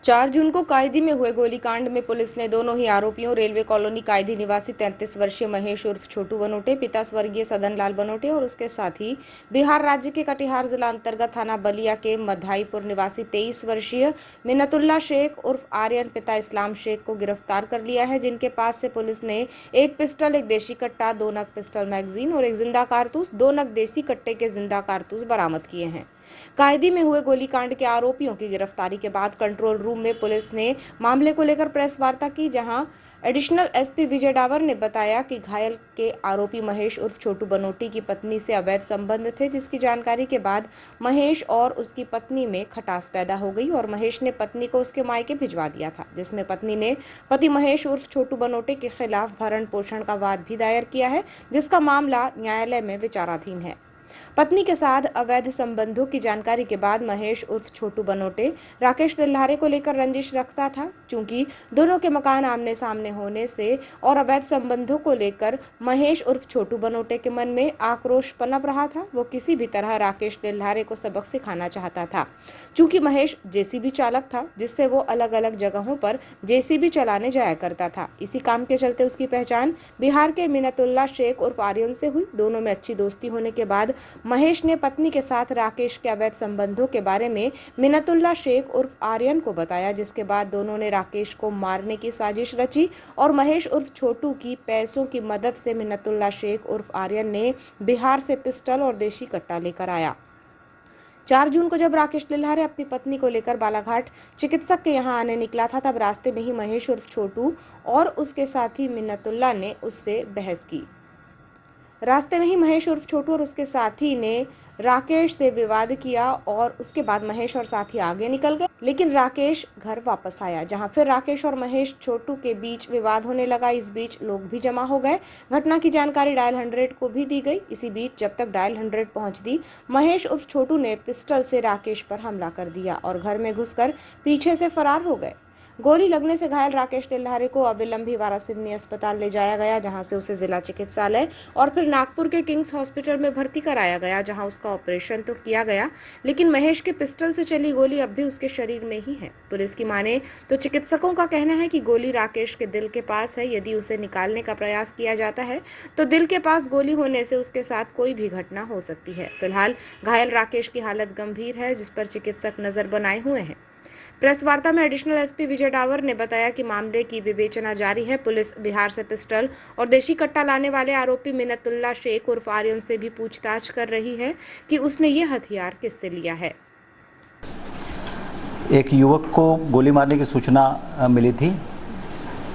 4 जून को कायदी में हुए गोलीकांड में पुलिस ने दोनों ही आरोपियों रेलवे कॉलोनी कायदी निवासी 33 वर्षीय महेश उर्फ छोटू बनोटे, पिता स्वर्गीय सदन लाल बनोटे और उसके साथी बिहार राज्य के कटिहार जिला अंतर्गत थाना बलिया के मधाईपुर निवासी 23 वर्षीय मिन्नतुल्लाह शेख उर्फ आर्यन पिता इस्लाम शेख को गिरफ्तार कर लिया है, जिनके पास से पुलिस ने एक पिस्टल, एक देशी कट्टा, 2 नग पिस्टल मैगजीन और एक जिंदा कारतूस, 2 नग देसी कट्टे के जिंदा कारतूस बरामद किए हैं। कायदी में हुए गोलीकांड के आरोपियों की गिरफ्तारी के बाद कंट्रोल रूम में पुलिस ने मामले को लेकर प्रेस वार्ता की, जहां एडिशनल एसपी विजय डावर ने बताया कि घायल के आरोपी महेश उर्फ छोटू बनोटी की पत्नी से अवैध संबंध थे, जिसकी जानकारी के बाद महेश और उसकी पत्नी में खटास पैदा हो गई और महेश ने पत्नी को उसके मायके भिजवा दिया था, जिसमें पत्नी ने पति महेश उर्फ छोटू बनोटे के खिलाफ भरण पोषण का वाद भी दायर किया है, जिसका मामला न्यायालय में विचाराधीन है। पत्नी के साथ अवैध संबंधों की जानकारी के बाद महेश उर्फ छोटू बनोटे राकेश लिल्हारे को लेकर रंजिश रखता था। चूंकि दोनों के मकान आमने सामने होने से और अवैध संबंधों को लेकर महेश उर्फ छोटू बनोटे के मन में आक्रोश पनप रहा था। वो किसी भी तरह राकेश लिल्हारे को सबक सिखाना चाहता था। चूंकि महेश जेसीबी चालक था, जिससे वो अलग अलग जगहों पर जेसीबी चलाने जाया करता था। इसी काम के चलते उसकी पहचान बिहार के मिन्नतुल्लाह शेख उर्फ आर्यन से हुई। दोनों में अच्छी दोस्ती होने के बाद महेश ने पत्नी के साथ राकेश के अवैध संबंधों के बारे में मिन्नतुल्लाह शेख उर्फ आर्यन को बताया, जिसके बाद दोनों ने राकेश को मारने की साजिश रची और महेश उर्फ छोटू की पैसों की मदद से मिन्नतुल्लाह शेख उर्फ आर्यन ने बिहार से पिस्टल और देशी कट्टा लेकर आया। 4 जून को जब राकेश लिल्हारे अपनी पत्नी को लेकर बालाघाट चिकित्सक के यहां आने निकला था, तब रास्ते में ही महेश उर्फ छोटू और उसके साथी मिन्नतुल्लाह ने उससे बहस की। रास्ते में ही महेश उर्फ छोटू और उसके साथी ने राकेश से विवाद किया और उसके बाद महेश और साथी आगे निकल गए, लेकिन राकेश घर वापस आया, जहां फिर राकेश और महेश छोटू के बीच विवाद होने लगा। इस बीच लोग भी जमा हो गए। घटना की जानकारी डायल 100 को भी दी गई। इसी बीच जब तक डायल 100 पहुंचती, महेश उर्फ छोटू ने पिस्टल से राकेश पर हमला कर दिया और घर में घुसकर पीछे से फरार हो गए। गोली लगने से घायल राकेश लिल्हारे को अविलंब ही वारासिवनी अस्पताल ले जाया गया, जहां से उसे जिला चिकित्सालय और फिर नागपुर के किंग्स हॉस्पिटल में भर्ती कराया गया, जहां उसका ऑपरेशन तो किया गया, लेकिन महेश के पिस्टल से चली गोली अब भी उसके शरीर में ही है। पुलिस की माने तो चिकित्सकों का कहना है कि गोली राकेश के दिल के पास है। यदि उसे निकालने का प्रयास किया जाता है तो दिल के पास गोली होने से उसके साथ कोई भी घटना हो सकती है। फिलहाल घायल राकेश की हालत गंभीर है, जिस पर चिकित्सक नजर बनाए हुए हैं। प्रेस वार्ता में एडिशनल एसपी विजय डावर ने बताया कि मामले की विवेचना जारी है। पुलिस बिहार से पिस्टल और देशी कट्टा लाने वाले आरोपी मिन्नतुल्लाह शेख उर्फ आर्यन से भी पूछताछ कर रही है कि उसने ये हथियार किससे लिया है। एक युवक को गोली मारने की सूचना मिली थी।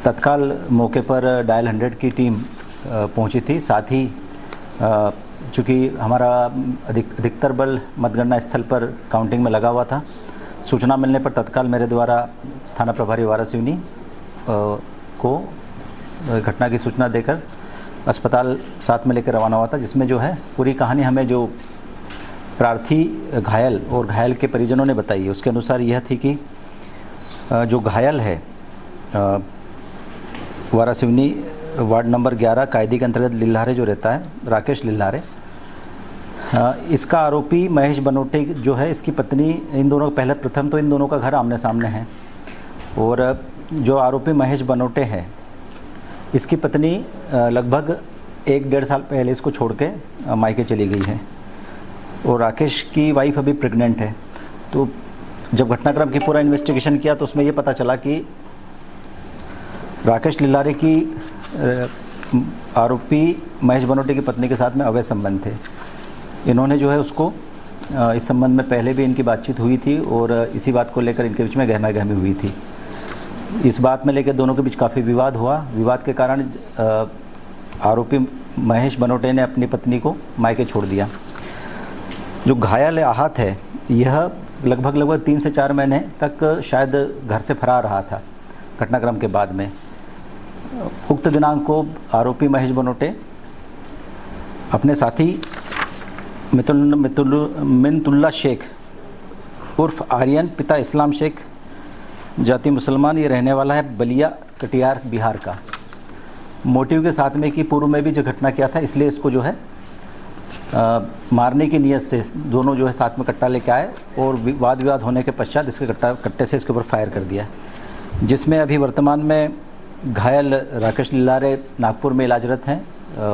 तत्काल मौके पर डायल 100 की टीम पहुंची थी। साथ ही चूँकि हमारा अधिकतर बल मतगणना स्थल पर काउंटिंग में लगा हुआ था, सूचना मिलने पर तत्काल मेरे द्वारा थाना प्रभारी वारासिवनी को घटना की सूचना देकर अस्पताल साथ में लेकर रवाना हुआ था, जिसमें जो है पूरी कहानी हमें जो प्रार्थी घायल और घायल के परिजनों ने बताई है। उसके अनुसार यह थी कि जो घायल है वारासिवनी वार्ड नंबर 11 कायदी के अंतर्गत लिल्हारे जो रहता है, राकेश लिल्हारे, इसका आरोपी महेश बनोटे जो है, इसकी पत्नी, इन दोनों प्रथम तो इन दोनों का घर आमने सामने है और जो आरोपी महेश बनोटे है, इसकी पत्नी लगभग 1-1.5 साल पहले इसको छोड़ के मायके चली गई है और राकेश की वाइफ अभी प्रेग्नेंट है। तो जब घटनाक्रम की पूरा इन्वेस्टिगेशन किया तो उसमें ये पता चला कि राकेश लिल्हारे की आरोपी महेश बनोटे की पत्नी के साथ में अवैध संबंध थे। इन्होंने जो है उसको इस संबंध में पहले भी इनकी बातचीत हुई थी और इसी बात को लेकर इनके बीच में गहमा-गहमी हुई थी। इस बात में लेकर दोनों के बीच काफ़ी विवाद हुआ। विवाद के कारण आरोपी महेश बनोटे ने अपनी पत्नी को मायके छोड़ दिया। जो घायल आहत है, यह लगभग 3 से 4 महीने तक शायद घर से फरार रहा था घटनाक्रम के बाद में। उक्त दिनांक को आरोपी महेश बनोटे अपने साथी मिन्नतुल्लाह शेख उर्फ आर्यन पिता इस्लाम शेख, जाति मुसलमान, ये रहने वाला है बलिया कटिहार बिहार का, मोटिव के साथ में कि पूर्व में भी जो घटना किया था, इसलिए इसको जो है मारने की नीयत से दोनों जो है साथ में कट्टा लेके आए और वाद विवाद होने के पश्चात इसके कट्टे से इसके ऊपर फायर कर दिया, जिसमें अभी वर्तमान में घायल राकेश लिल्लारे नागपुर में इलाजरत हैं।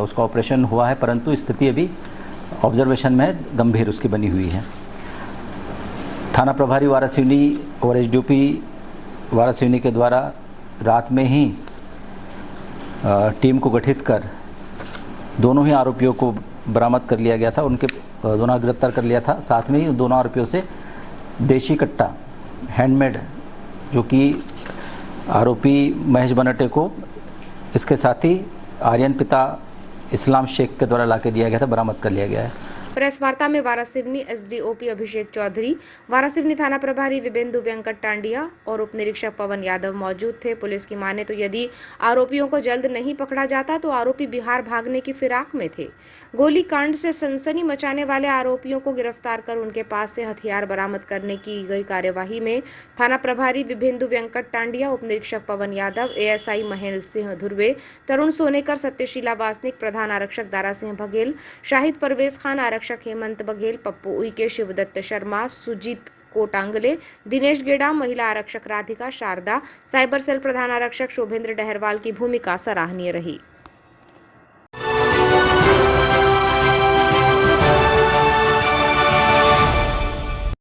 उसका ऑपरेशन हुआ है, परंतु स्थिति अभी ऑब्जर्वेशन में गंभीर उसकी बनी हुई है। थाना प्रभारी वारासिवनी और एसडीओपी वारासिवनी के द्वारा रात में ही टीम को गठित कर दोनों ही आरोपियों को बरामद कर लिया गया था, उनके दोनों गिरफ्तार कर लिया था। साथ में ही दोनों आरोपियों से देशी कट्टा हैंडमेड, जो कि आरोपी महेश बनटे को इसके साथ ही आर्यन पिता इस्लाम शेख के द्वारा लाके दिया गया था, बरामद कर लिया गया है। प्रेस वार्ता में वारासिवनी एसडीओपी अभिषेक चौधरी, वारासिवनी थाना प्रभारी विबेंदु वेंकट टांडिया और उप निरीक्षक पवन यादव मौजूद थे। पुलिस की माने तो यदि आरोपियों को जल्द नहीं पकड़ा जाता तो आरोपी बिहार भागने की फिराक में थे। गोलीकांड से सनसनी मचाने वाले आरोपियों को गिरफ्तार कर उनके पास से हथियार बरामद करने की गई कार्यवाही में थाना प्रभारी विबेंदु वेंकट टांडिया, उप निरीक्षक पवन यादव, एएसआई महेंद्र सिंह धुर्वे, तरुण सोनेकर, सत्यशीला वासनिक, प्रधान आरक्षक दारा सिंह बघेल, शाहिद परवेज खान, आरक्षक हेमंत बघेल, पप्पू उइके, शिवदत्त शर्मा, सुजीत कोटांगले, दिनेश गेड़ा, महिला आरक्षक राधिका शारदा, साइबर सेल प्रधान आरक्षक शोभेंद्र डहरवाल की भूमिका सराहनीय रही।